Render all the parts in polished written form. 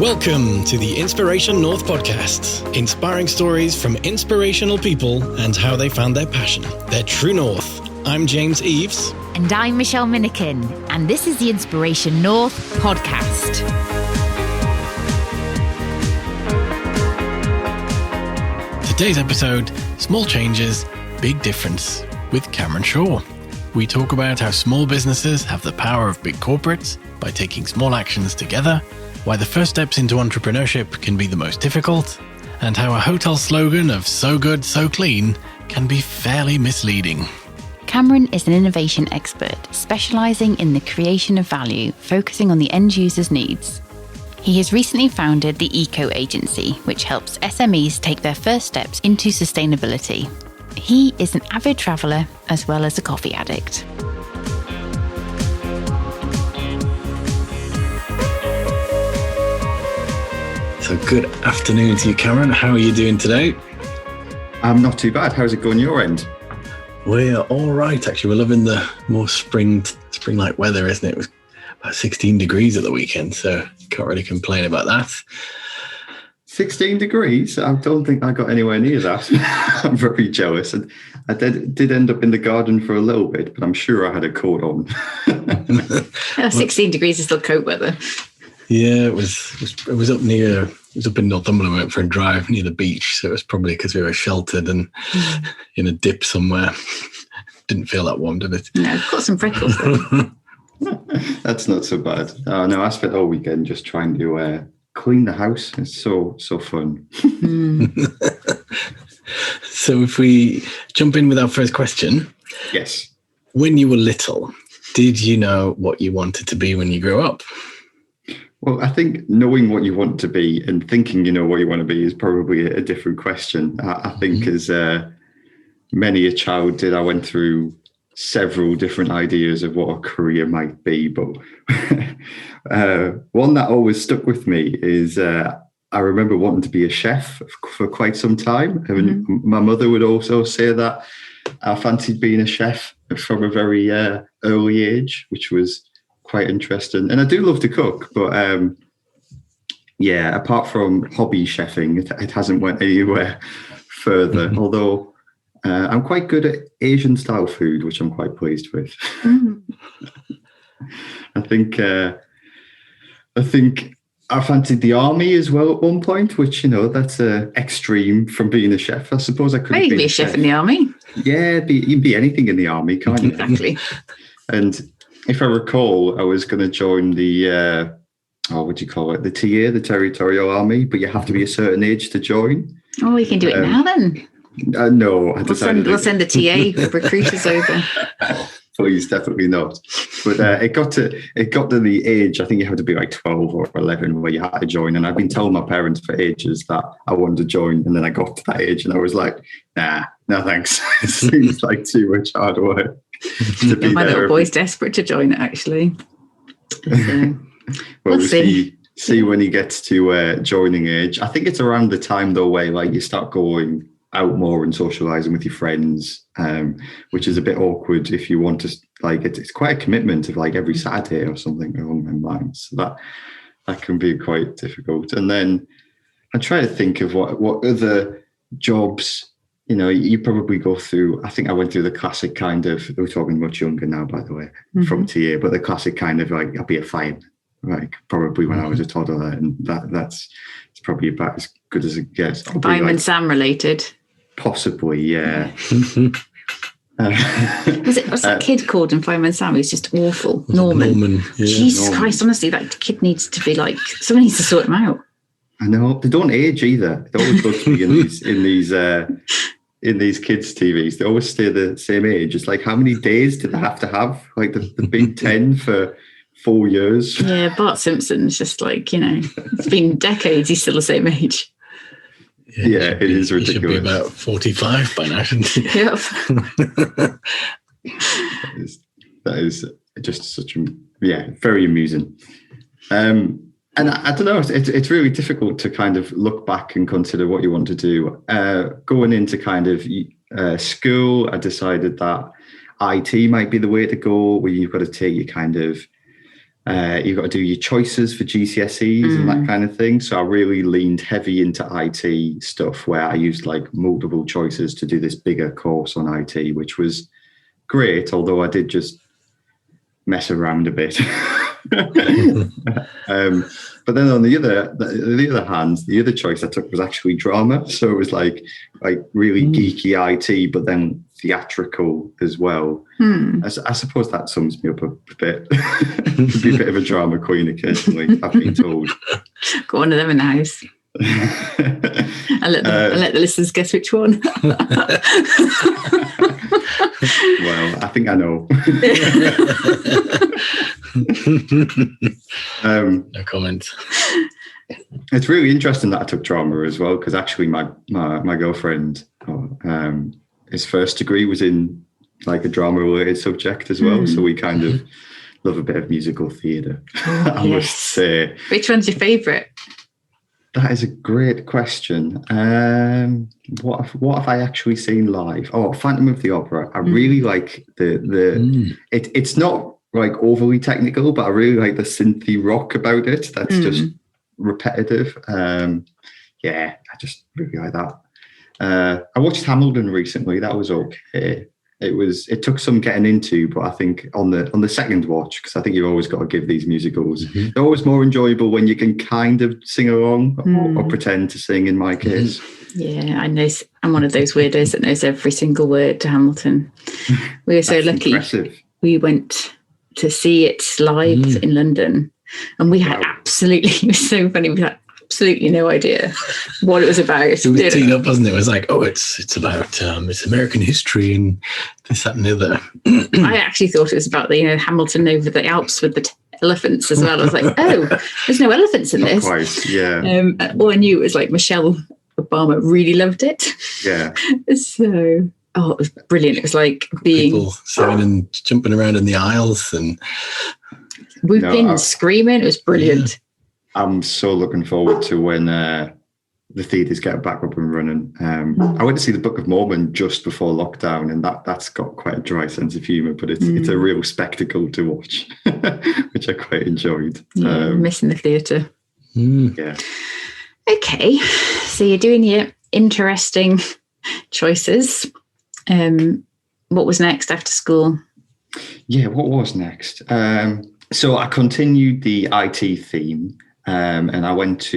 Welcome to the Inspiration North podcast, inspiring stories from inspirational people and how they found their passion, their true north. I'm James Eves. And I'm Michelle Minikin, and this is the Inspiration North podcast. Today's episode, Small Changes, Big Difference, with Cameron Shaw. We talk about how small businesses have the power of big corporates by taking small actions together, why the first steps into entrepreneurship can be the most difficult, and how a hotel slogan of "so good, so clean" can be fairly misleading. Cameron is an innovation expert, specialising in the creation of value, focusing on the end user's needs. He has recently founded the Eco Agency, which helps SMEs take their first steps into sustainability. He is an avid traveller as well as a coffee addict. So good afternoon to you, Cameron. How are you doing today? I'm not too bad. How's it going your end? We're all right, actually. We're loving the more spring-like weather, isn't it? It was about 16 degrees at the weekend, so can't really complain about that. 16 degrees? I don't think I got anywhere near that. I'm very jealous. And I did end up in the garden for a little bit, but I'm sure I had a coat on. 16 degrees is still coat weather. Yeah, it was up in Northumberland. We went for a drive near the beach, so it was probably because we were sheltered and in a dip somewhere. Didn't feel that warm, did it? No, I've got some freckles though. That's not so bad. No, I spent all weekend just trying to clean the house. It's so fun. So if we jump in with our first question. Yes. When you were little, did you know what you wanted to be when you grew up? Well, I think knowing what you want to be and thinking you know what you want to be is probably a different question. I think as many a child did, I went through several different ideas of what a career might be. But one that always stuck with me is I remember wanting to be a chef for quite some time. I mean, my mother would also say that I fancied being a chef from a very early age, which was quite interesting. And I do love to cook, but apart from hobby chefing, it hasn't went anywhere further. Although I'm quite good at Asian style food, which I'm quite pleased with. I think I fancied the army as well at one point, which, that's extreme from being a chef. I suppose I could be a chef in the army. Yeah, you can be anything in the army, can't you? Exactly. And if I recall, I was going to join the, what do you call it? The TA, the Territorial Army, but you have to be a certain age to join. Oh, you can do it now then. No, I decided we'll send the TA recruiters over. Please, definitely not. But it got to the age, I think you had to be like 12 or 11 where you had to join. And I've been telling my parents for ages that I wanted to join. And then I got to that age and I was like, nah, no thanks. It seems like too much hard work. My little boy's desperate to join it, actually. So, we'll see when he gets to joining age. I think it's around the time though where like you start going out more and socializing with your friends, which is a bit awkward if you want to, like, it's quite a commitment of like every Saturday or something along them lines. So that can be quite difficult. And then I try to think of what other jobs, you probably go through. I think I went through the classic kind of, we're talking much younger now, by the way, from TA, but the classic kind of like, I'll be a fireman, like probably when I was a toddler, and it's probably about as good as it gets. Fireman Sam related. Possibly, yeah. What's that kid called in Fireman Sam? He's just awful. Norman. Yeah. Jesus Christ, honestly, that kid needs to be like, someone needs to sort him out. I know. They don't age either. It always bugs me in these kids' TVs. They always stay the same age. It's like, how many days do they have to have? Like the Big Ten for 4 years. Yeah, Bart Simpson's just like, it's been decades. He's still the same age. Yeah, it is ridiculous. He should be about 45 by now, shouldn't he? Yep. That is just such very amusing. And I don't know, it's really difficult to kind of look back and consider what you want to do. Going into kind of school, I decided that IT might be the way to go, where you've got to take your kind of You've got to do your choices for GCSEs and that kind of thing. So I really leaned heavy into IT stuff, where I used like multiple choices to do this bigger course on IT, which was great, although I did just mess around a bit. But then on the other hand, the other choice I took was actually drama. So it was like really geeky IT, but then theatrical as well. I suppose that sums me up a bit. To be a bit of a drama queen occasionally, I've been told. Got one of them in the house. I'll let the listeners guess which one. Well, I think I know. No comment. It's really interesting that I took drama as well, because actually my girlfriend, his first degree was in like a drama related subject as well. So we kind of love a bit of musical theatre. I must say. Which one's your favourite? That is a great question. What have I actually seen live? Oh, Phantom of the Opera. I really like it's not like overly technical, but I really like the synthy rock about it. That's just repetitive. I just really like that. I watched Hamilton recently. That was okay. It took some getting into, but I think on the second watch, because I think you've always got to give these musicals, they're always more enjoyable when you can kind of sing along or pretend to sing, in my case. Yeah, I know. I'm one of those weirdos that knows every single word to Hamilton. We were so lucky. Impressive. We went to see it live in London, and we had it was so funny. We had absolutely no idea what it was about. It was teed up, wasn't it? It was like, it's about it's American history and this, that, and the other. I actually thought it was about the Hamilton over the Alps with the elephants as well. I was like, oh, there's no elephants in this. Quite, yeah. All I knew was like Michelle Obama really loved it. Yeah. So, it was brilliant. It was like being people singing and jumping around in the aisles and whooping, screaming. It was brilliant. Yeah. I'm so looking forward to when the theatres get back up and running. I went to see the Book of Mormon just before lockdown, and that's got quite a dry sense of humour, but it's a real spectacle to watch, which I quite enjoyed. Yeah, missing the theatre. Yeah. Okay, so you're doing your interesting choices. What was next after school? Yeah, what was next? So I continued the IT theme. And I left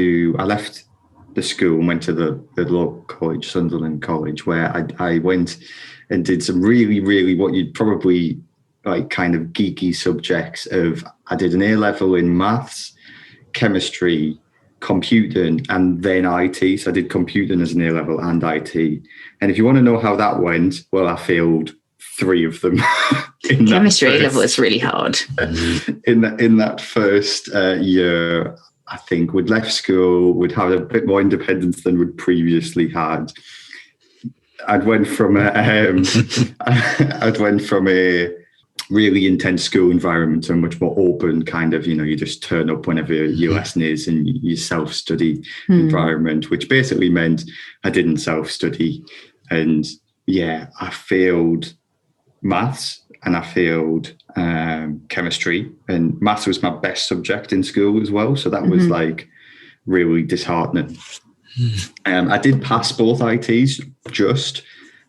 the school and went to the local college, Sunderland College, where I went and did some really, really what you'd probably like kind of geeky subjects of. I did an A-level in maths, chemistry, computing, and then IT. So I did computing as an A-level and IT. And if you want to know how that went, well, I failed 3 of them. Chemistry A-level is really hard. In that first year, I think we'd left school, we'd had a bit more independence than we'd previously had. I'd went from a really intense school environment to a much more open kind of, you just turn up whenever your lesson is and you self-study environment, which basically meant I didn't self-study. And I failed maths and I failed chemistry, and maths was my best subject in school as well. So that was like really disheartening. I did pass both ITs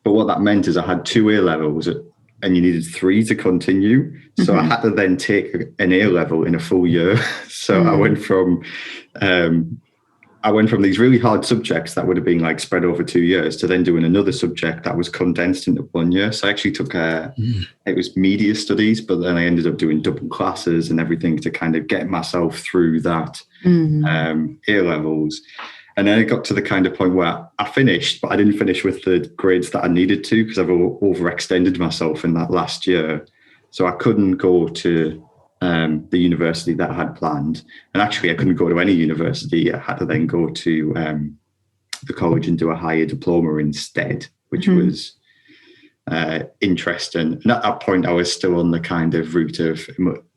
but what that meant is I had 2 A-levels and you needed 3 to continue. So I had to then take an A-level in a full year. So I went from these really hard subjects that would have been like spread over 2 years to then doing another subject that was condensed into 1 year. So I actually took it was media studies, but then I ended up doing double classes and everything to kind of get myself through that A-levels. And then it got to the kind of point where I finished, but I didn't finish with the grades that I needed to because I've overextended myself in that last year. So I couldn't go to the university that I had planned. And actually, I couldn't go to any university. I had to then go to the college and do a higher diploma instead, which was interesting. And at that point, I was still on the kind of route of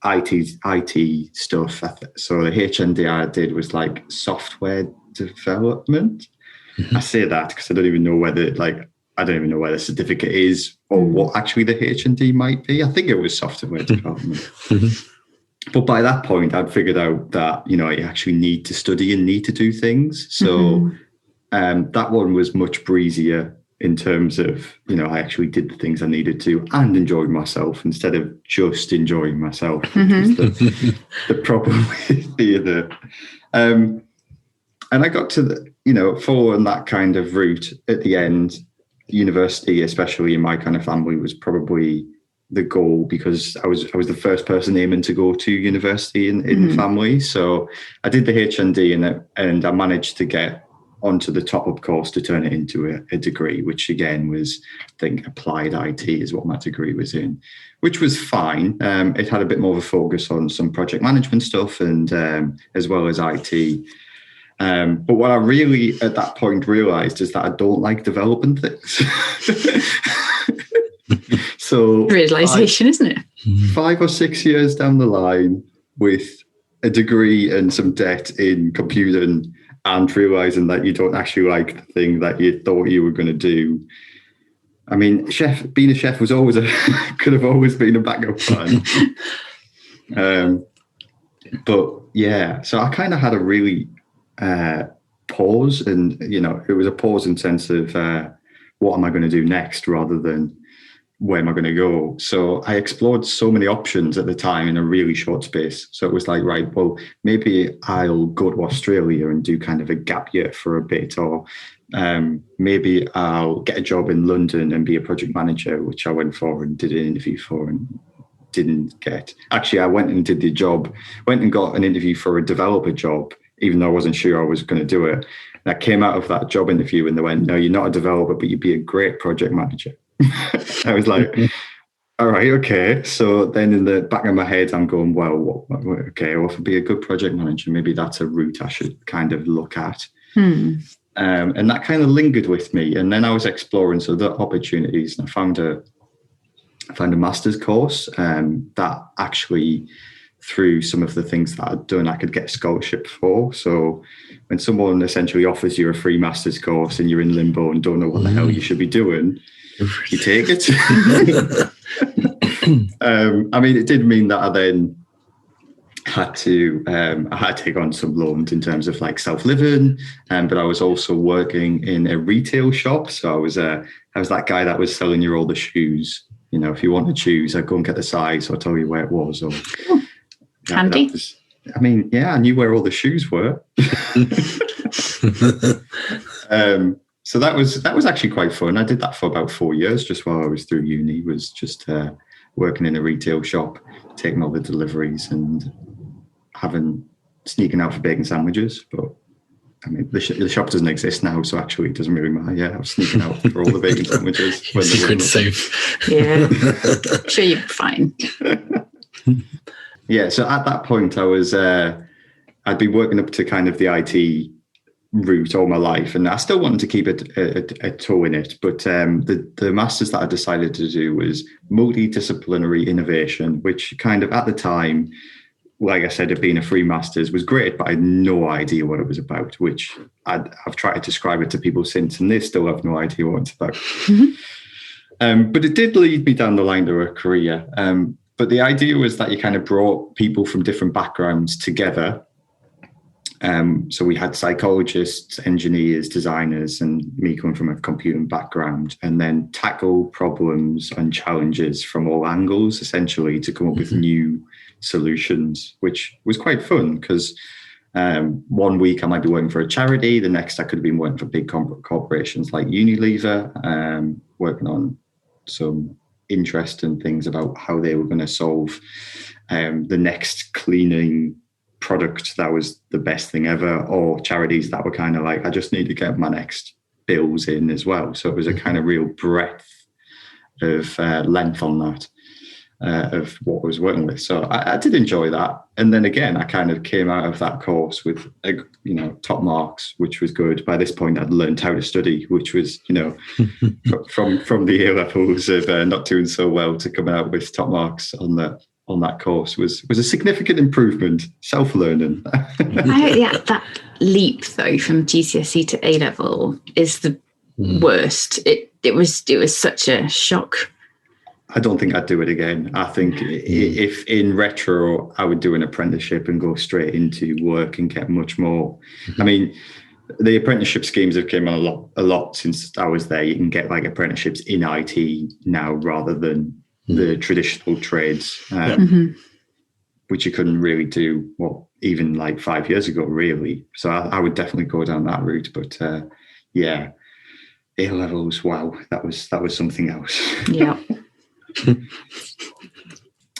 IT stuff. So the HND I did was like software development. I say that because I don't even know where the certificate is or what actually the HND might be. I think it was software development. But by that point, I'd figured out that, I actually need to study and need to do things. So that one was much breezier in terms of, I actually did the things I needed to and enjoyed myself instead of just enjoying myself, which was the problem with the other. And I got to, following that kind of route at the end. University, especially in my kind of family, was probably the goal, because I was the first person aiming to go to university in the family. So I did the HND and I managed to get onto the top-up course to turn it into a degree, which again was, I think, applied IT is what my degree was in, which was fine. It had a bit more of a focus on some project management stuff and as well as IT. But what I really at that point realized is that I don't like developing things. So realization, isn't it? 5 or 6 years down the line, with a degree and some debt in computing, and realizing that you don't actually like the thing that you thought you were going to do. I mean, being a chef was always could have always been a backup plan. But yeah, so I kind of had a really pause, and it was a pause in sense of what am I going to do next, rather than where am I going to go. So I explored so many options at the time in a really short space. So it was like, right, well, maybe I'll go to Australia and do kind of a gap year for a bit, or maybe I'll get a job in London and be a project manager, which I went for and did an interview for and didn't get. Actually, I went and got an interview for a developer job, even though I wasn't sure I was going to do it. And I came out of that job interview and they went, no, you're not a developer, but you'd be a great project manager. I was like, all right, okay. So then in the back of my head, I'm going, well, okay, well, if I'd be a good project manager, maybe that's a route I should kind of look at. And that kind of lingered with me. And then I was exploring some other opportunities, and I found a master's course that actually, through some of the things that I'd done, I could get a scholarship for. So when someone essentially offers you a free master's course and you're in limbo and don't know what the hell you should be doing, you take it. I mean, it did mean that I then had to take on some loans in terms of like self-living, but I was also working in a retail shop. So I was that guy that was selling you all the shoes. If you want to choose, I'd go and get the size, or I'll tell you where it was. Or handy. I mean, yeah, I knew where all the shoes were. So that was actually quite fun. I did that for about 4 years, just while I was through uni. Was just working in a retail shop, taking all the deliveries and sneaking out for bacon sandwiches. But I mean, the shop doesn't exist now, so actually it doesn't really matter. Yeah, I was sneaking out for all the bacon sandwiches. Secret safe. Yeah, sure, you're fine. Yeah, so at that point, I'd been working up to kind of the IT route all my life, and I still wanted to keep a toe in it. But the master's that I decided to do was multidisciplinary innovation, which kind of at the time, like I said, it being a free master's was great, but I had no idea what it was about, which I've tried to describe it to people since, and they still have no idea what it's about. But it did lead me down the line to a career. But the idea was that you kind of brought people from different backgrounds together. So we had psychologists, engineers, designers, and me coming from a computing background, and then tackle problems and challenges from all angles, essentially, to come up with new solutions, which was quite fun because 1 week I might be working for a charity, the next I could have been working for big corporations like Unilever, working on some interesting things about how they were going to solve the next cleaning product that was the best thing ever, or charities that were kind of like, I just need to get my next bills in as well. So it was a kind of real breadth of length on that, of what I was working with. So I did enjoy that. And then again, I kind of came out of that course with, top marks, which was good. By this point, I'd learned how to study, which was, from the A levels of not doing so well to coming out with top marks on that course was a significant improvement. Self-learning. That leap though from GCSE to A level is the worst. It was such a shock. I don't think I'd do it again. I think if in retro, I would do an apprenticeship and go straight into work and get much more. I mean, the apprenticeship schemes have came on a lot since I was there. You can get like apprenticeships in IT now rather than the traditional trades, which you couldn't really do, even like 5 years ago, really. So I would definitely go down that route. But yeah, A levels, wow, that was something else. Yeah.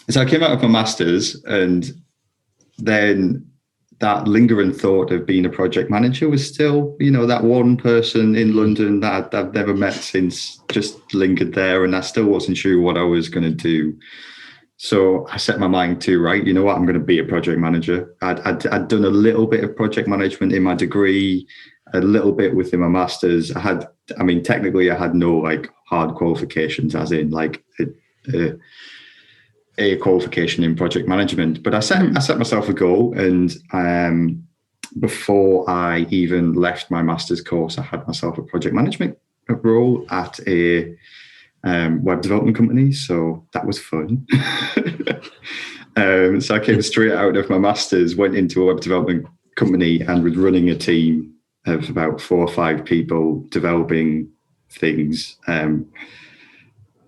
So I came out of my master's, and then that lingering thought of being a project manager was still, that one person in London that I've never met since just lingered there, and I still wasn't sure what I was going to do. So I set my mind to, right, you know what, I'm going to be a project manager. I'd done a little bit of project management in my degree, a little bit within my master's. Technically I had no like hard qualifications, as in like a qualification in project management, but I set myself a goal, and before I even left my master's course, I had myself a project management role at a web development company, so that was fun. So I came straight out of my master's, went into a web development company, and was running a team of about 4 or 5 people developing things.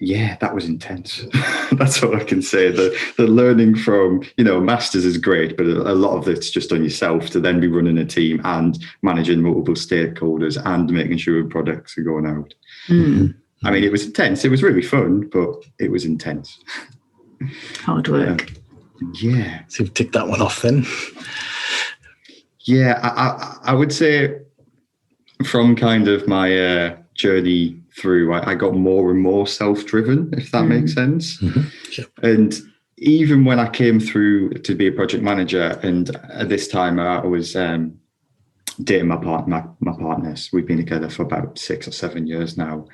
Yeah, that was intense. That's all I can say. The learning from, masters is great, but a lot of it's just on yourself to then be running a team and managing multiple stakeholders and making sure products are going out. I mean, it was intense. It was really fun, but it was intense. Hard work. Yeah. So you've ticked that one off then? Yeah, I would say from kind of my journey through, I got more and more self-driven, if that makes sense. Sure. And even when I came through to be a project manager, and at this time I was dating my partners. We've been together for about 6 or 7 years now.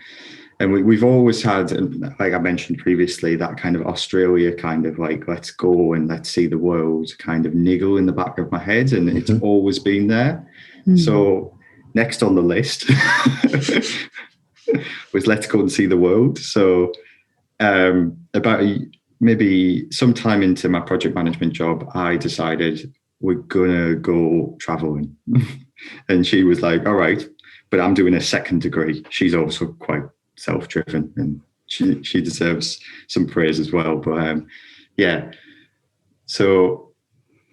And we've always had, like I mentioned previously, that kind of Australia kind of like, let's go and let's see the world kind of niggle in the back of my head. And it's always been there. So next on the list was let's go and see the world. So about maybe sometime into my project management job, I decided we're going to go traveling. And she was like, all right, but I'm doing a second degree. She's also quite self-driven, and she deserves some praise as well. But yeah, so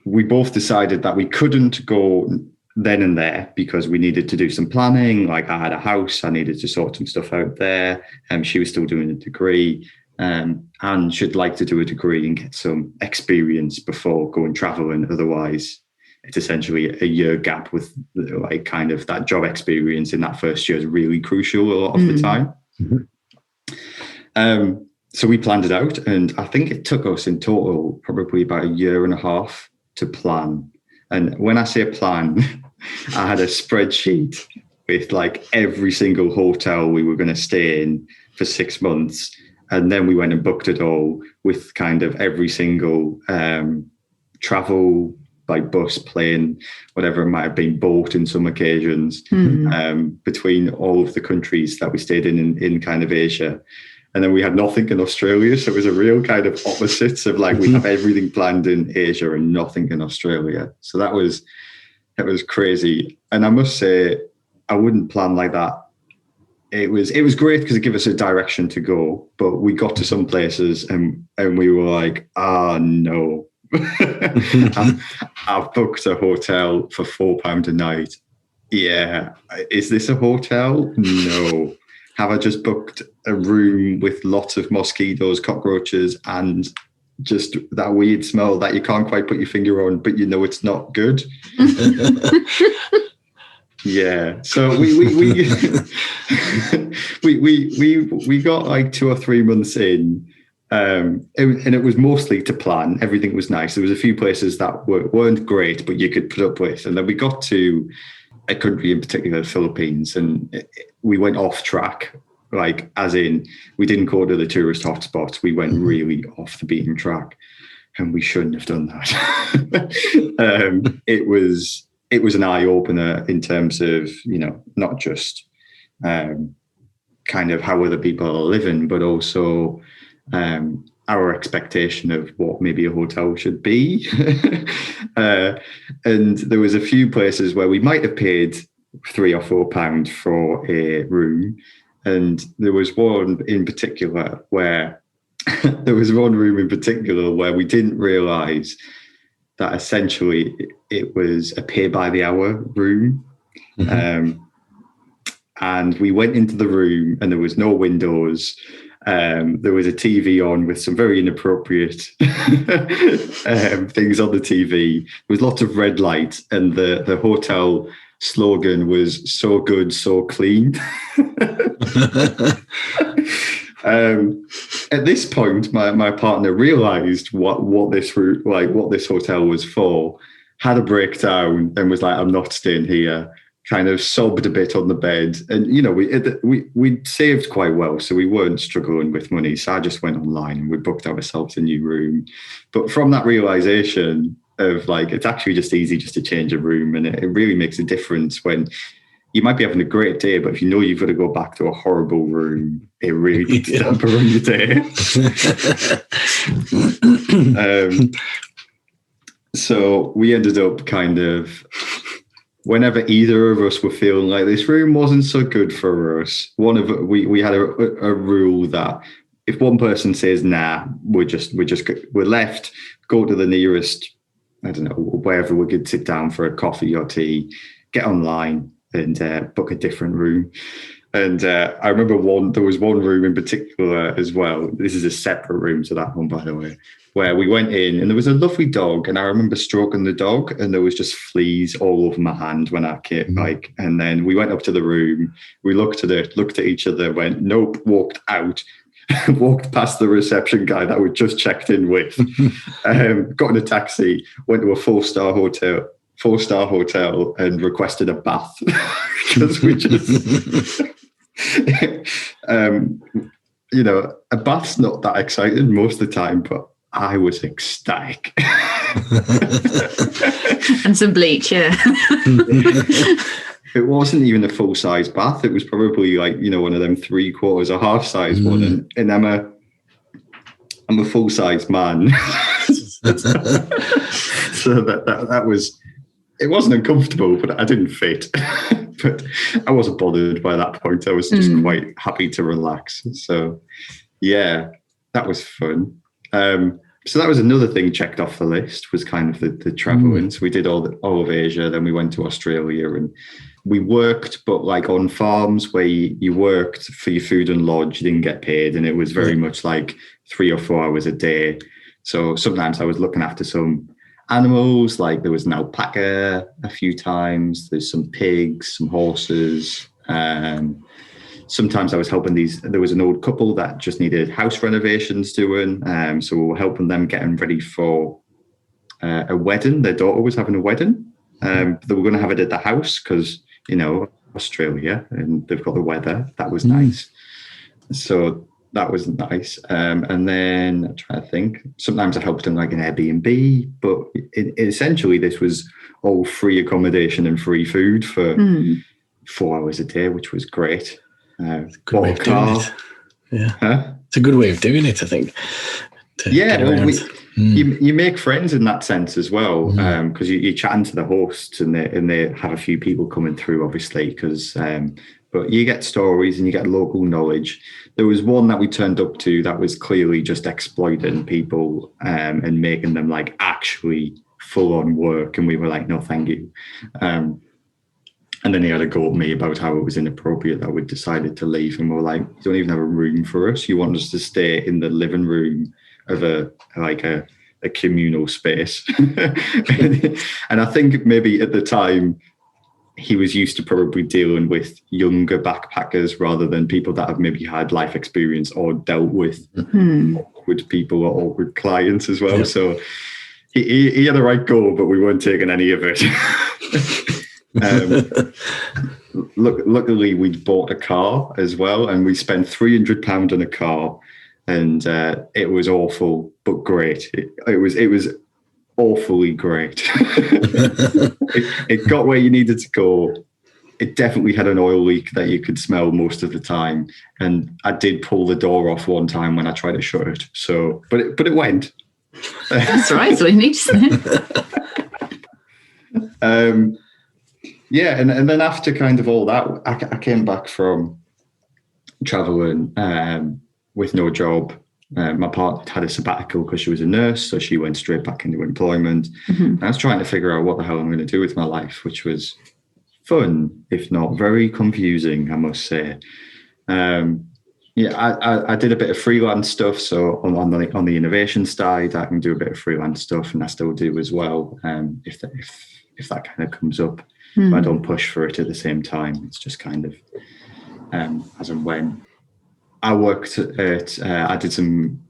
we both decided that we couldn't go then and there because we needed to do some planning. Like I had a house, I needed to sort some stuff out there, and she was still doing a degree, and she'd like to do a degree and get some experience before going traveling. Otherwise, it's essentially a year gap with like kind of that job experience in that first year is really crucial a lot of the time. So we planned it out, and I think it took us in total probably about 1.5 years to plan. And when I say plan, I had a spreadsheet with like every single hotel we were going to stay in for 6 months. And then we went and booked it all with kind of every single travel by bus, plane, whatever it might have been, boat in some occasions, between all of the countries that we stayed in kind of Asia. And then we had nothing in Australia. So it was a real kind of opposites of like, we have everything planned in Asia and nothing in Australia. So it was crazy. And I must say, I wouldn't plan like that. It was great because it gave us a direction to go, but we got to some places and we were like, no. I've booked a hotel for £4 a night. Yeah. Is this a hotel? No. Have I just booked a room with lots of mosquitoes, cockroaches, and just that weird smell that you can't quite put your finger on, but you know it's not good? Yeah. So we got like 2 or 3 months in. And it was mostly to plan. Everything was nice. There was a few places that weren't great, but you could put up with. And then we got to a country in particular, the Philippines, and we went off track. Like, as in, we didn't go to the tourist hotspots. We went really off the beaten track, and we shouldn't have done that. It was an eye opener in terms of, not just kind of how other people are living, but also our expectation of what maybe a hotel should be. And there was a few places where we might have paid £3 or £4 for a room. And there was one in particular where we didn't realise that essentially it was a pay by the hour room. Mm-hmm. And we went into the room and there was no windows. There was a TV on with some very inappropriate things on the TV. There was lots of red light, and the hotel slogan was "So good, so clean." At this point, my partner realised what this hotel was for, had a breakdown, and was like, "I'm not staying here." Kind of sobbed a bit on the bed, and we'd saved quite well, so we weren't struggling with money. So I just went online and we booked ourselves a new room. But from that realization of like, it's actually just easy just to change a room, and it really makes a difference when you might be having a great day, but if you know you've got to go back to a horrible room, it really puts a damper on your day. So we ended up kind of, whenever either of us were feeling like this room wasn't so good for us, we had a rule that if one person says nah, we're left, go to the nearest, I don't know, wherever we could sit down for a coffee or tea, get online and book a different room. And I remember there was one room in particular as well. This is a separate room to that one, by the way, where we went in and there was a lovely dog, and I remember stroking the dog and there was just fleas all over my hand when I came, and then we went up to the room, we looked at each other, went, nope, walked out, walked past the reception guy that we just checked in with, got in a taxi, went to a four-star hotel and requested a bath because we just... a bath's not that exciting most of the time, but I was ecstatic. And some bleach, yeah. It wasn't even a full-size bath. It was probably like, one of them 3/4 or half-size one. And I'm a full-size man. So that was, it wasn't uncomfortable, but I didn't fit. But I wasn't bothered by that point. I was just quite happy to relax. So, yeah, that was fun. So that was another thing checked off the list, was kind of the traveling. So we did all of Asia, then we went to Australia, and we worked, but like on farms where you worked for your food and lodge, you didn't get paid, and it was very much like 3 or 4 hours a day. So sometimes I was looking after some animals, like there was an alpaca a few times, there's some pigs, some horses. Sometimes I was helping there was an old couple that just needed house renovations doing. So we were helping them getting ready for a wedding. Their daughter was having a wedding. They were going to have it at the house because, Australia, and they've got the weather. That was nice. So that was nice. And then I'm trying to think. Sometimes I helped them like an Airbnb, but essentially this was all free accommodation and free food for 4 hours a day, which was great. Good way of doing it. Yeah, it's a good way of doing it, I think. You make friends in that sense as well, because you're chatting to the hosts, and they have a few people coming through, obviously, because but you get stories and you get local knowledge. There was one that we turned up to that was clearly just exploiting people and making them like actually full on work, and we were like, no, thank you. And then he had a go at me about how it was inappropriate that we decided to leave. And we were like, you don't even have a room for us. You want us to stay in the living room of a communal space. And I think maybe at the time he was used to probably dealing with younger backpackers rather than people that have maybe had life experience or dealt with awkward people or awkward clients as well. Yep. So he had a right go, but we weren't taking any of it. Luckily we'd bought a car as well, and we spent £300 on a car, and it was awful but great. It was awfully great. It got where you needed to go. it definitely had an oil leak that you could smell most of the time. And I did pull the door off one time when I tried to shut it. So, but it went. That's right. That's what you need to say. Yeah, and then after kind of all that, I came back from traveling with no job. My partner had a sabbatical because she was a nurse, so she went straight back into employment. I was trying to figure out what the hell I'm going to do with my life, which was fun, if not very confusing, I must say. I did a bit of freelance stuff. So on the innovation side, I can do a bit of freelance stuff, and I still do as well. If that kind of comes up, but I don't push for it at the same time. It's just kind of as and when. I worked at, I did some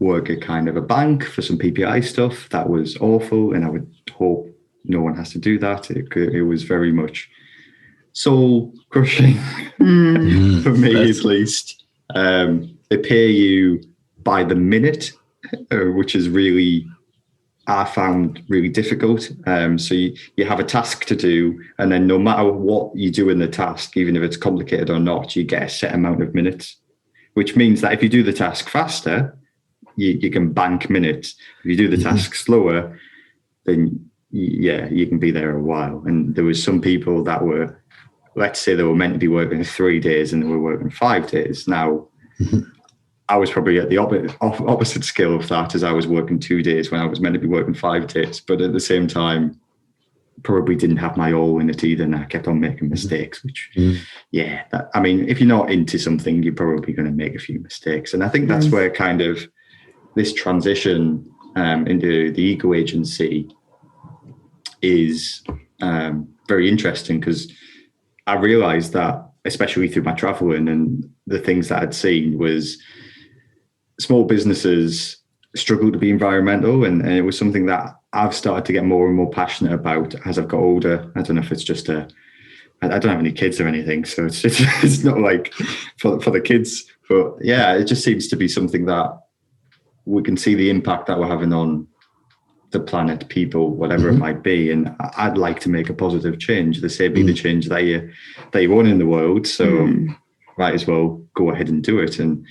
work at kind of a bank for some PPI stuff. That was awful, and I would hope no one has to do that. It was very much soul crushing for me, at least. They pay you by the minute, which is really, I found really difficult. So you have a task to do, and then no matter what you do in the task, even if it's complicated or not, you get a set amount of minutes, which means that if you do the task faster, you can bank minutes. If you do the task slower, then you can be there a while. And there was some people that were, let's say they were meant to be working 3 days and they were working 5 days. Now, I was probably at the opposite scale of that, as I was working 2 days when I was meant to be working 5 days. But at the same time, probably didn't have my all in it either, and I kept on making mistakes, which, I mean, if you're not into something, you're probably going to make a few mistakes. And I think that's where kind of this transition into the eco agency is very interesting, because I realized that, especially through my traveling and the things that I'd seen, was small businesses struggle to be environmental. And it was something that I've started to get more and more passionate about as I've got older. I don't know if it's just I don't have any kids or anything, so it's not like for the kids. But yeah, it just seems to be something that we can see the impact that we're having on the planet, people, whatever it might be. And I'd like to make a positive change. They say be the change that you want in the world. So might as well go ahead and do it. And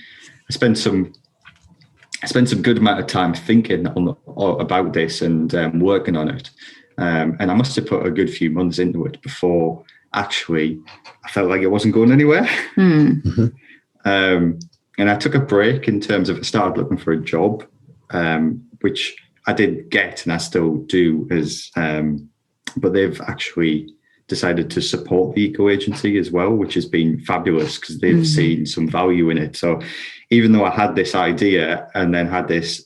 I spent some good amount of time thinking about this and working on it. And I must have put a good few months into it before actually I felt like it wasn't going anywhere. And I took a break in terms of I started looking for a job, which I did get and I still do, but they've actually decided to support the eco agency as well, which has been fabulous because they've seen some value in it. So even though I had this idea and then had this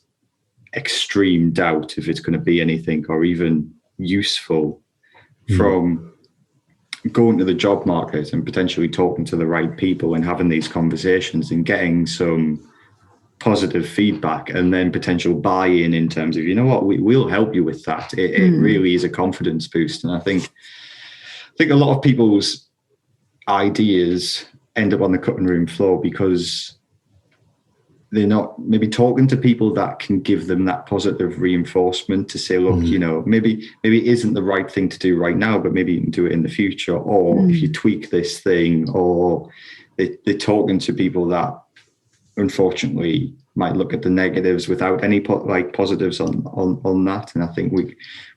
extreme doubt if it's going to be anything or even useful, from going to the job market and potentially talking to the right people and having these conversations and getting some positive feedback and then potential buy-in in terms of, you know what, we'll help you with that. It really is a confidence boost. And I think a lot of people's ideas end up on the cutting room floor because they're not maybe talking to people that can give them that positive reinforcement to say, look, you know, maybe it isn't the right thing to do right now, but maybe you can do it in the future. Or if you tweak this thing, or they're talking to people that unfortunately might look at the negatives without any positives on that. And I think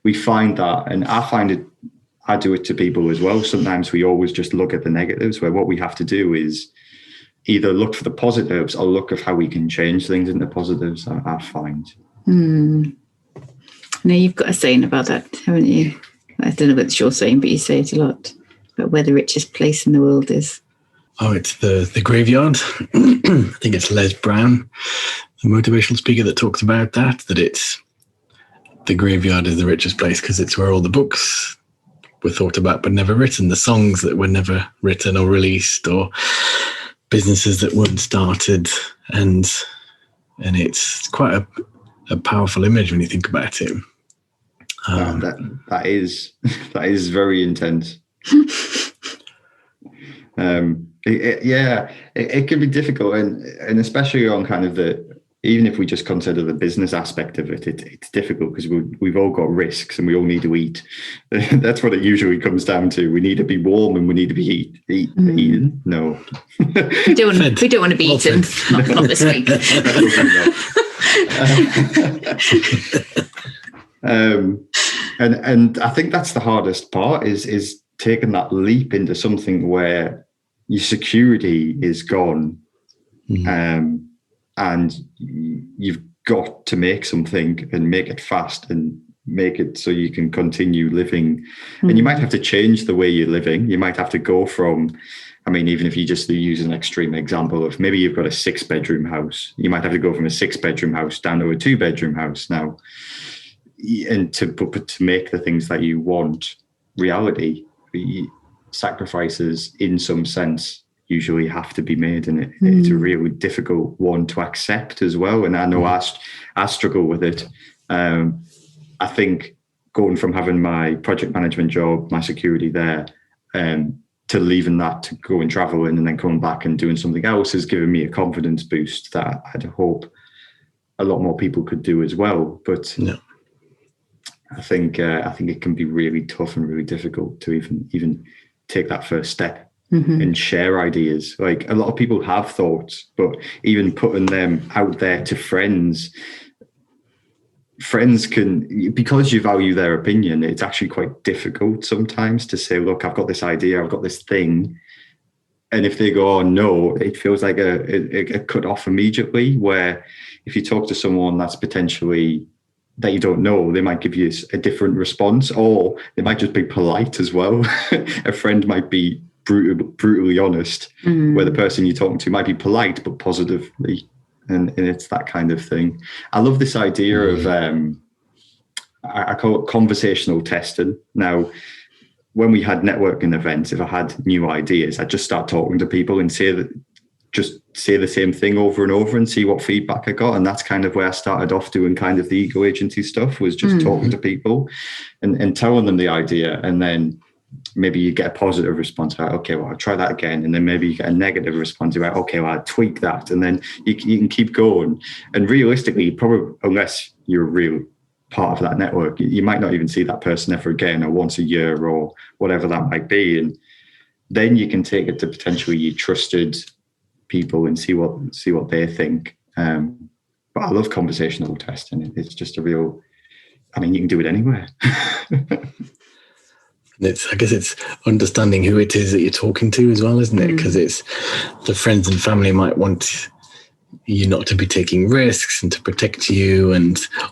we find that, and I do it to people as well. Sometimes we always just look at the negatives, where what we have to do is either look for the positives or look at how we can change things into positives, I find. Now, you've got a saying about that, haven't you? I don't know what it's your saying, but you say it a lot about where the richest place in the world is. Oh, it's the graveyard. I think it's Les Brown, the motivational speaker, that talks about that it's the graveyard is the richest place because it's where all the books were thought about but never written, the songs that were never written or released, or businesses that weren't started. And it's quite a powerful image when you think about it. That is very intense. It can be difficult, and especially on kind of the even if we just consider the business aspect of it, it's difficult because we've all got risks and we all need to eat. That's what it usually comes down to. We need to be warm and we need to be eaten. No, we don't want to be eaten. Not this week. And I think that's the hardest part is taking that leap into something where your security is gone. And you've got to make something and make it fast and make it so you can continue living. And you might have to change the way you're living. You might have to go from, I mean, even if you just use an extreme example of maybe you've got a 6-bedroom house, you might have to go from a 6-bedroom house down to a 2-bedroom house now. And to make the things that you want reality, sacrifices in some sense usually have to be made, and it's a really difficult one to accept as well. And I know I struggle with it. I think going from having my project management job, my security there, to leaving that to go and traveling and then coming back and doing something else has given me a confidence boost that I'd hope a lot more people could do as well. But I think it can be really tough and really difficult to even take that first step. And share ideas. Like, a lot of people have thoughts, but even putting them out there to friends can, because you value their opinion, it's actually quite difficult sometimes to say, look, I've got this idea, I've got this thing. And if they go, oh no, it feels like a cut off immediately, where if you talk to someone that's potentially that you don't know, they might give you a different response, or they might just be polite as well. A friend might be brutally honest, where the person you're talking to might be polite but positively, and it's that kind of thing. I love this idea of I call it conversational testing. Now, when we had networking events, if I had new ideas, I'd just start talking to people and say the same thing over and over and see what feedback I got. And that's kind of where I started off doing kind of the ego agency stuff, was just talking to people and telling them the idea, and then maybe you get a positive response, like, okay, well, I'll try that again. And then maybe you get a negative response, like, okay, well, I'll tweak that. And then you can keep going. And realistically, probably, unless you're a real part of that network, you might not even see that person ever again, or once a year, or whatever that might be. And then you can take it to potentially your trusted people and see what they think. But I love conversational testing. It's just a real, I mean, you can do it anywhere. I guess it's understanding who it is that you're talking to as well, isn't it? Because it's the friends and family might want you not to be taking risks and to protect you,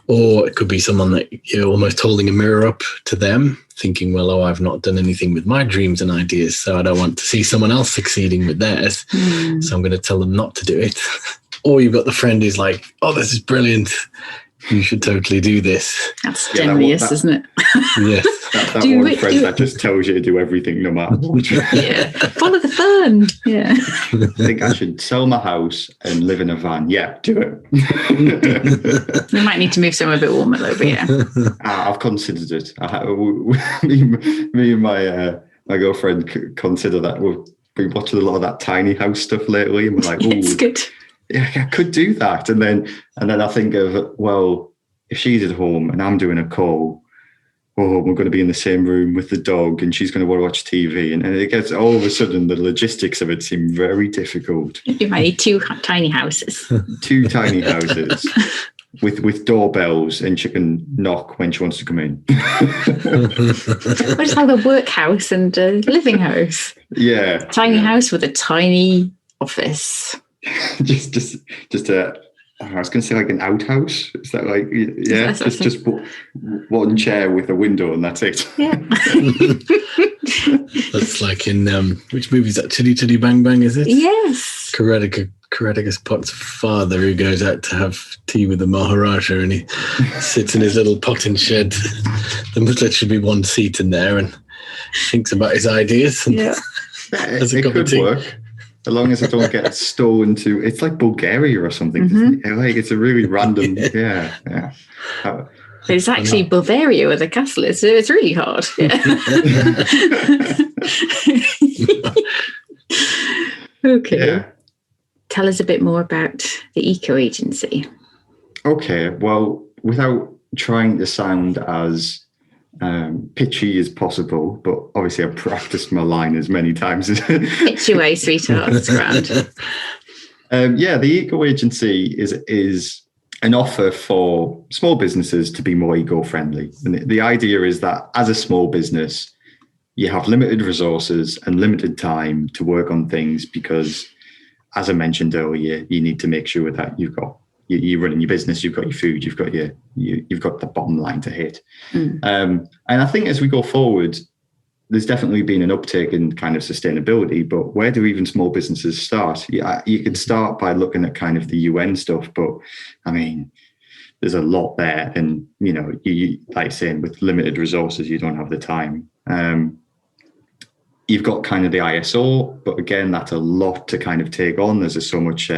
or it could be someone that you're almost holding a mirror up to them, thinking, well, I've not done anything with my dreams and ideas, so I don't want to see someone else succeeding with theirs, so I'm going to tell them not to do it. Or you've got the friend who's like, oh, this is brilliant, you should totally do this. That's generally us, isn't it? Yes. That one friend that just tells you to do everything no matter what. Yeah. Follow the fern. Yeah. I think I should sell my house and live in a van. Yeah, do it. We might need to move somewhere a bit warmer though, but yeah. I've considered it. Me and my girlfriend consider that. We've been watching a lot of that tiny house stuff lately, and we're like, oh, it's good. Yeah, I could do that. And then I think of, well, if she's at home and I'm doing a call, we're going to be in the same room with the dog and she's going to want to watch TV. And it gets, all of a sudden, the logistics of it seem very difficult. You might need 2 tiny houses. 2 tiny houses with doorbells, and she can knock when she wants to come in. Or just like a workhouse and a living house. Yeah. Tiny house with a tiny office. just I was going to say like an outhouse. Is that like, yeah, just one chair with a window and that's it. Yeah. That's like in, which movie is that? Chitty Chitty Bang Bang, is it? Yes. Karadika Pot's father, who goes out to have tea with the Maharaja, and he sits in his little potting shed. There must literally be one seat in there, and thinks about his ideas. And yeah. It could work. As long as it don't get stolen to, it's like Bulgaria or something. Like, it's a really random, yeah. It's actually Bavaria where the castle is, so it's really hard. Yeah. Okay. Yeah. Tell us a bit more about the Eco Agency. Okay, well, without trying to sound as pitchy as possible, but obviously I've practiced my line as many times as Pitch your way, sweetheart. It's grand. The Eco Agency is an offer for small businesses to be more eco-friendly. And the idea is that as a small business, you have limited resources and limited time to work on things because, as I mentioned earlier, you need to make sure that you're running your business, you've got your food, you've got the bottom line to hit. And I think as we go forward, there's definitely been an uptick in kind of sustainability, but where do even small businesses start? Yeah, you can start by looking at kind of the UN stuff, but I mean, there's a lot there. And, you like saying with limited resources, you don't have the time. You've got kind of the ISO, but again, that's a lot to kind of take on. There's so much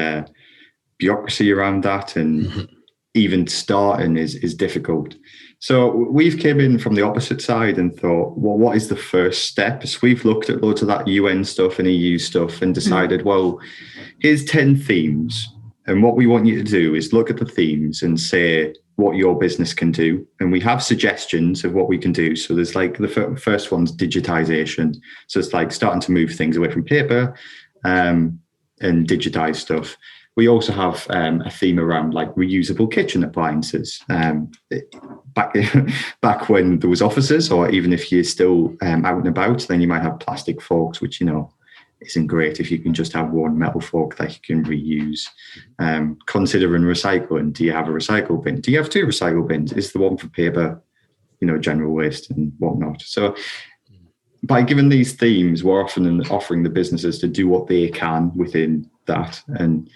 bureaucracy around that, and even starting is difficult. So we've came in from the opposite side and thought, well, what is the first step? So we've looked at loads of that UN stuff and EU stuff and decided, well, here's 10 themes. And what we want you to do is look at the themes and say what your business can do. And we have suggestions of what we can do. So there's like the first one's digitization. So it's like starting to move things away from paper and digitize stuff. We also have a theme around like reusable kitchen appliances. Back when there was offices, or even if you're still out and about, then you might have plastic forks, which, isn't great if you can just have one metal fork that you can reuse. Considering recycling, do you have a recycle bin? Do you have two recycle bins? Is the one for paper, general waste and whatnot? So by giving these themes, we're often offering the businesses to do what they can within that. And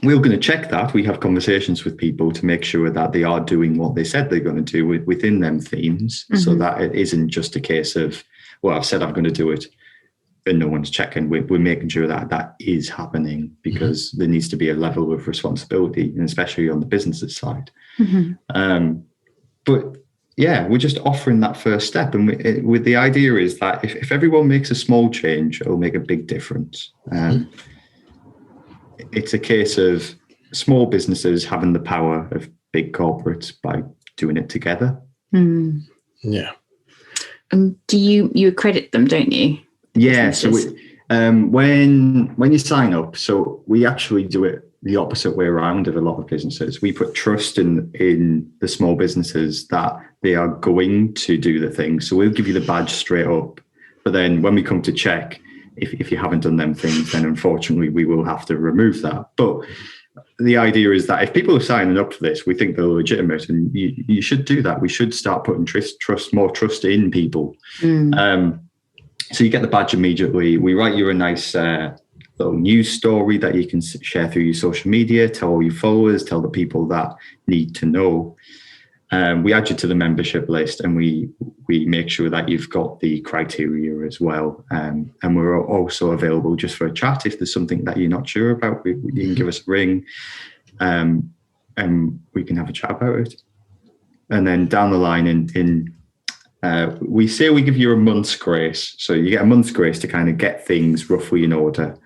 we're going to check that. We have conversations with people to make sure that they are doing what they said they're going to do within them themes, so that it isn't just a case of, well, I've said I'm going to do it and no one's checking. We're making sure that that is happening, because there needs to be a level of responsibility, and especially on the business side. But yeah, we're just offering that first step. And with the idea is that if everyone makes a small change, it'll make a big difference. It's a case of small businesses having the power of big corporates by doing it together. Yeah. Do you accredit them, don't you? Yeah. So when you sign up, so we actually do it the opposite way around of a lot of businesses. We put trust in the small businesses that they are going to do the thing. So we'll give you the badge straight up. But then when we come to check, if you haven't done them things, then unfortunately we will have to remove that. But the idea is that if people are signing up for this, we think they're legitimate, and you should do that. We should start putting more trust in people. So you get the badge immediately. We write you a nice little news story that you can share through your social media, tell all your followers, tell the people that need to know. We add you to the membership list, and we make sure that you've got the criteria as well. And we're also available just for a chat. If there's something that you're not sure about, you can give us a ring, and we can have a chat about it. And then down the line, we say we give you a month's grace. So you get a month's grace to kind of get things roughly in order.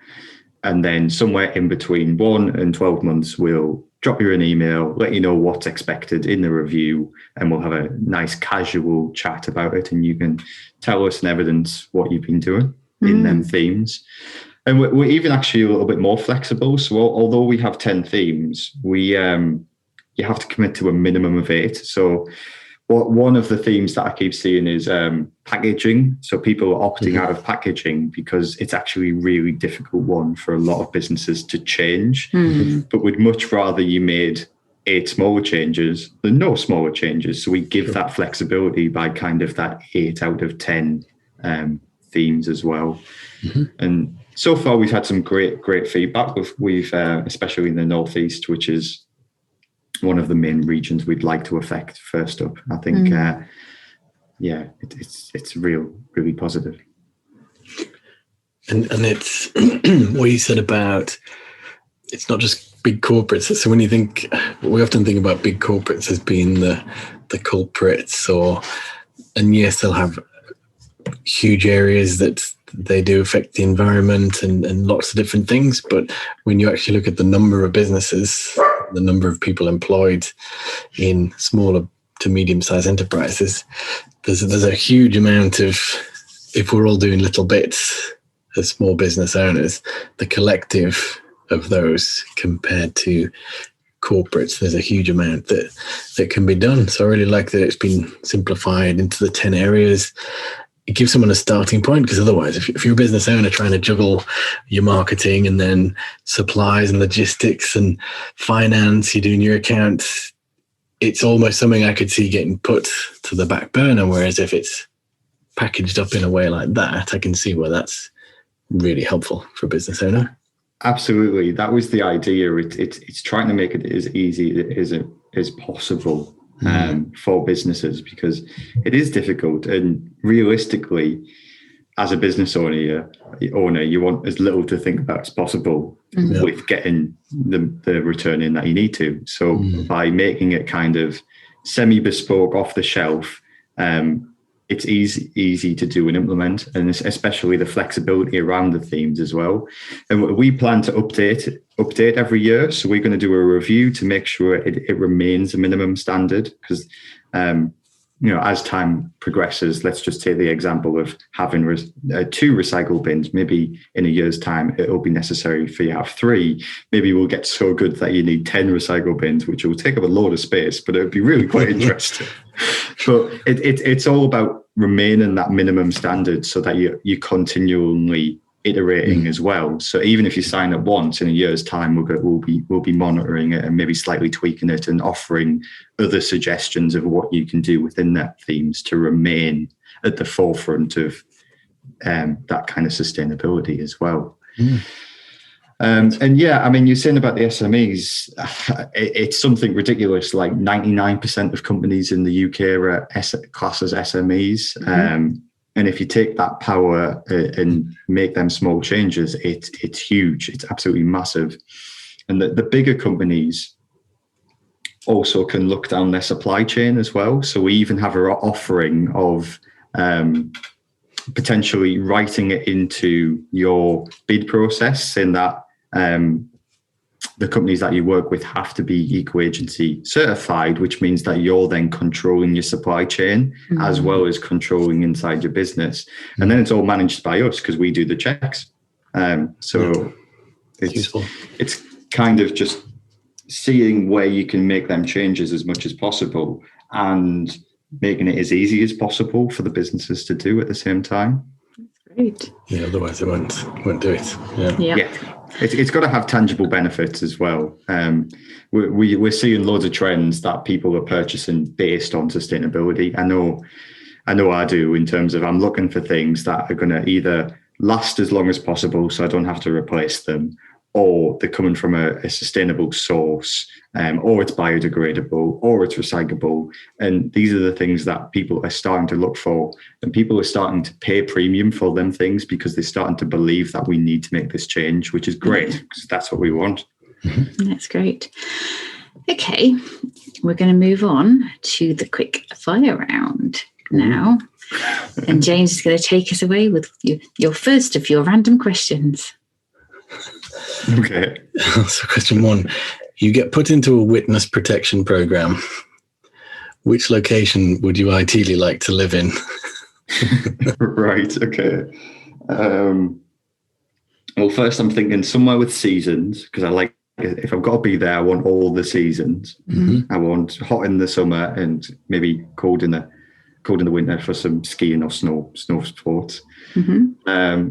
And then somewhere in between 1 and 12 months, we'll drop you an email, let you know what's expected in the review, and we'll have a nice casual chat about it. And you can tell us and evidence what you've been doing in them themes. And we're even actually a little bit more flexible. So although we have 10 themes, you have to commit to a minimum of 8. So one of the themes that I keep seeing is packaging. So people are opting out of packaging because it's actually a really difficult one for a lot of businesses to change. But we'd much rather you made 8 smaller changes than no smaller changes. So we give that flexibility by kind of that 8 out of 10 themes as well. And so far we've had some great feedback. We've especially in the Northeast, which is one of the main regions we'd like to affect first up. I think, it's really positive. And it's what you said about, it's not just big corporates. So when you think, we often think about big corporates as being the culprits, and yes, they'll have huge areas that they do affect the environment and lots of different things. But when you actually look at the number of businesses the number of people employed in smaller to medium-sized enterprises, there's a huge amount of, if we're all doing little bits as small business owners, the collective of those compared to corporates, there's a huge amount that can be done. So I really like that it's been simplified into the 10 areas. It gives someone a starting point, because otherwise, if you're a business owner trying to juggle your marketing and then supplies and logistics and finance, you're doing your accounts, it's almost something I could see getting put to the back burner. Whereas if it's packaged up in a way like that, I can see where that's really helpful for a business owner. Absolutely. That was the idea. It's trying to make it as easy as possible for businesses, because it is difficult. And realistically, as a business owner, you want as little to think about as possible with getting the return in that you need to. So by making it kind of semi-bespoke, off the shelf, it's easy to do and implement, and especially the flexibility around the themes as well. And we plan to update every year. So we're going to do a review to make sure it remains a minimum standard, because as time progresses, let's just take the example of having 2 recycle bins. Maybe in a year's time, it'll be necessary for you to have 3. Maybe we'll get so good that you need 10 recycle bins, which will take up a load of space, but it'll be really quite interesting. But it's all about remaining that minimum standard, so that you're continually iterating as well. So even if you sign up once, in a year's time, we'll be monitoring it and maybe slightly tweaking it and offering other suggestions of what you can do within that themes to remain at the forefront of that kind of sustainability as well. And yeah, I mean, you're saying about the SMEs, it's something ridiculous. Like 99% of companies in the UK are classed as SMEs. And if you take that power and make them small changes, it's huge. It's absolutely massive. And the bigger companies also can look down their supply chain as well. So we even have an offering of potentially writing it into your bid process, in that the companies that you work with have to be eco-agency certified, which means that you're then controlling your supply chain as well as controlling inside your business. And then it's all managed by us, because we do the checks. So it's kind of just seeing where you can make them changes as much as possible, and making it as easy as possible for the businesses to do at the same time. Great. Yeah, otherwise they won't do it. Yeah. It's got to have tangible benefits as well. We're seeing loads of trends that people are purchasing based on sustainability. I know I do, in terms of I'm looking for things that are going to either last as long as possible so I don't have to replace them, or they're coming from a sustainable source, or it's biodegradable, or it's recyclable. And these are the things that people are starting to look for, and people are starting to pay premium for them things, because they're starting to believe that we need to make this change, which is great, because that's what we want. That's great. Okay, we're going to move on to the quick fire round now. And James is going to take us away with your first of your random questions. Okay. So question 1, you get put into a witness protection program. Which location would you ideally like to live in? Right. Okay. Well, first I'm thinking somewhere with seasons, because I like, if I've got to be there, I want all the seasons. I want hot in the summer and maybe cold in the winter for some skiing or snow sports.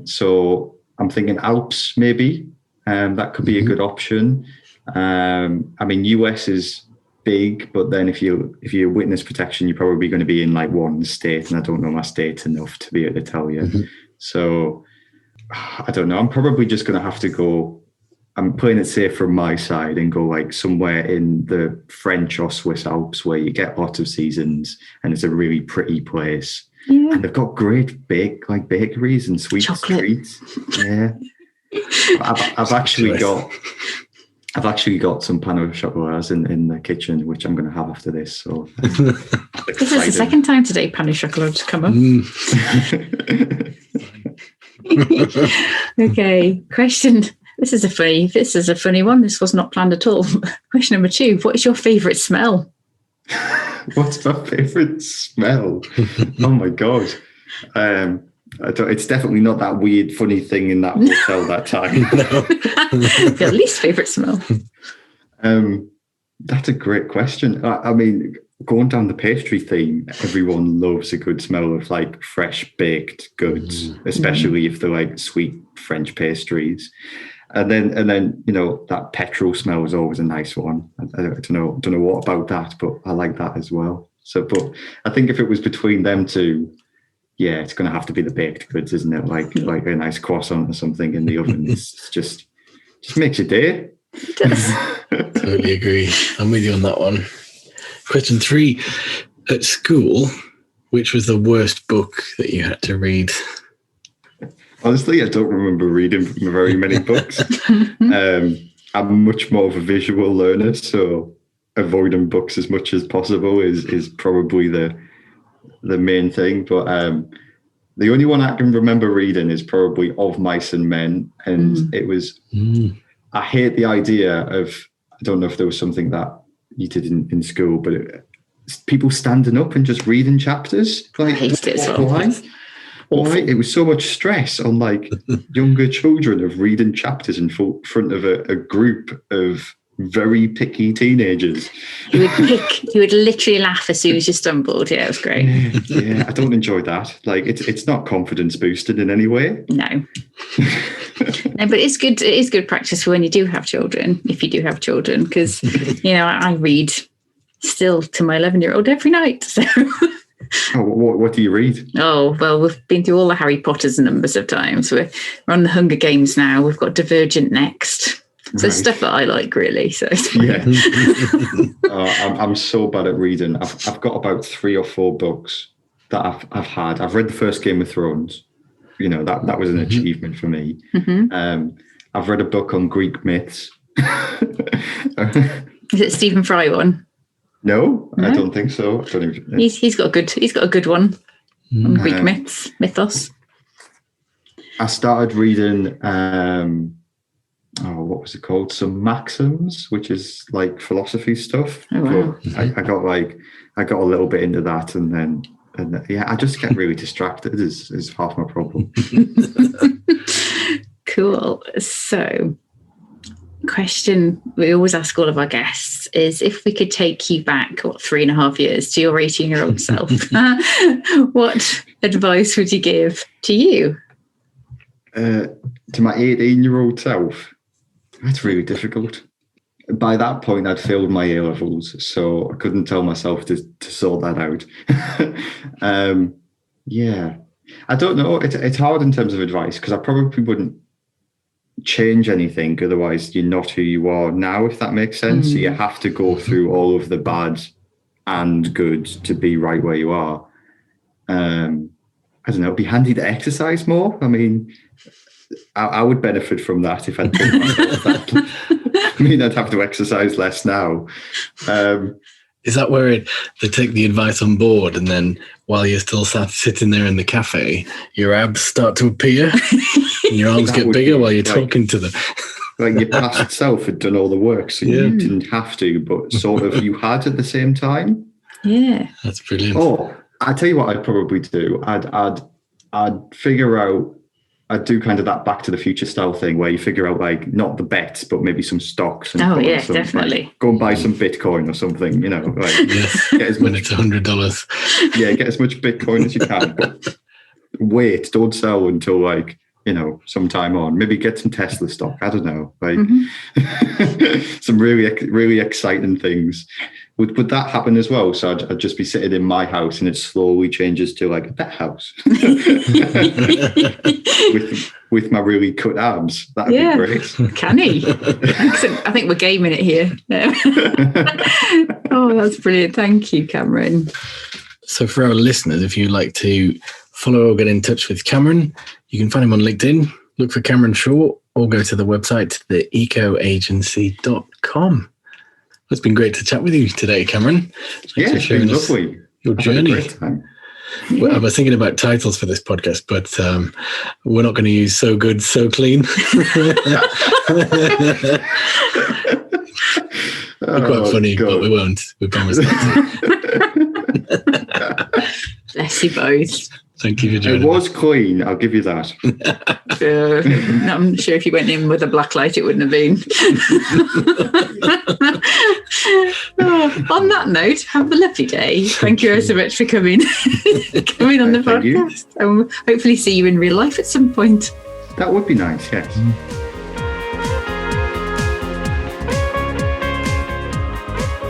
So I'm thinking Alps, maybe. That could be a good option. I mean, US is big, but then if you're witness protection, you're probably going to be in like one state, and I don't know my state enough to be able to tell you. So I don't know. I'm probably just going to have to go. I'm playing it safe from my side and go like somewhere in the French or Swiss Alps, where you get lots of seasons and it's a really pretty place. Yeah. And they've got great bakeries and sweet treats. Yeah. I've actually got some pan au chocolat in the kitchen, which I'm going to have after this. So this is the second time today pan au chocolat to come up. Okay, question This is a funny one. This was not planned at all. Question number 2. What is your favourite smell? What's my favourite smell? Oh my God. It's definitely not that weird, funny thing in that hotel that time. Your least favourite smell? That's a great question. I mean, going down the pastry theme, everyone loves a good smell of like fresh baked goods, especially if they're like sweet French pastries. And then that petrol smell is always a nice one. I don't know what about that, but I like that as well. So, but I think if it was between them two, yeah, it's going to have to be the baked goods, isn't it? Like a nice croissant or something in the oven. It's just makes your day. It does. Totally agree. I'm with you on that one. Question 3. At school, which was the worst book that you had to read? Honestly, I don't remember reading very many books. I'm much more of a visual learner, so avoiding books as much as possible is probably the main thing. But the only one I can remember reading is probably Of Mice and Men, and it was. I hate the idea of. I don't know if there was something that you did in school, but people standing up and just reading chapters. Like, I hate it as well. Why? It was so much stress on like younger children of reading chapters in front of a group of very picky teenagers. You would literally laugh as soon as you stumbled. Yeah, it was great. Yeah, I don't enjoy that. Like, it's not confidence boosted in any way. No. No, but it's good. It is good practice for when you do have children, if you do have children, because I read still to my 11-year-old every night. So. Oh, what do you read? Oh, well, we've been through all the Harry Potters a numbers of times. We're on the Hunger Games now. We've got Divergent next. So stuff that I like, really. So yeah. I'm so bad at reading. I've got about 3 or 4 books that I've had. I've read the first Game of Thrones. That was an achievement for me. I've read a book on Greek myths. Is it Stephen Fry one? No, I don't think so. He's got a good one on Greek mythos. I started reading what was it called? Some Maxims, which is like philosophy stuff. Oh, wow. I got a little bit into that, and I just get really distracted. Is half my problem. Cool. So, question we always ask all of our guests is, if we could take you back 3.5 years to your 18-year-old self, what advice would you give to you? To my 18-year-old self, that's really difficult. By that point, I'd failed my A-levels, so I couldn't tell myself to sort that out. Yeah, I don't know. It's hard in terms of advice, because I probably wouldn't change anything. Otherwise, you're not who you are now, if that makes sense. So you have to go through all of the bad and good to be right where you are. I don't know. It'd be handy to exercise more. I mean, I would benefit from that if I did myself that. I mean, I'd have to exercise less now. Is that where they take the advice on board, and then while you're still sitting there in the cafe, your abs start to appear and your arms get bigger while you're talking to them? Like your past self had done all the work, so you didn't have to, but sort of you had at the same time. Yeah, that's brilliant. Oh, I tell you what, I'd probably do. I'd figure out. I'd do kind of that Back to the Future style thing where you figure out, like, not the bets, but maybe some stocks. And definitely. Like, go and buy some Bitcoin or something, Get as when much, it's $100. Yeah, get as much Bitcoin as you can. But wait, don't sell until, some time on. Maybe get some Tesla stock. I don't know. Some really, really exciting things. Would that happen as well? So I'd just be sitting in my house and it slowly changes to like a pet house with my really cut abs. That'd be great. Canny. Excellent. I think we're gaming it here. Oh, that's brilliant. Thank you, Cameron. So for our listeners, if you'd like to follow or get in touch with Cameron, you can find him on LinkedIn. Look for Cameron Shaw, or go to the website, theecoagency.com. It's been great to chat with you today, Cameron. It's been lovely. Your journey. Well, I was thinking about titles for this podcast, but we're not going to use so good, so clean. We're quite funny, God. But we won't. We promise not to. Bless you both. Thank you for joining. It was clean, I'll give you that. I'm sure if you went in with a black light, it wouldn't have been. On that note, have a lovely day. Thank you so much for coming on the podcast. And hopefully see you in real life at some point. That would be nice, yes.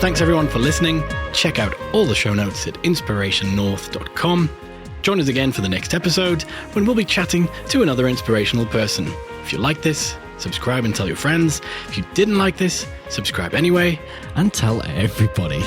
Thanks everyone for listening. Check out all the show notes at inspirationnorth.com. Join us again for the next episode when we'll be chatting to another inspirational person. If you like this, subscribe and tell your friends. If you didn't like this, subscribe anyway and tell everybody.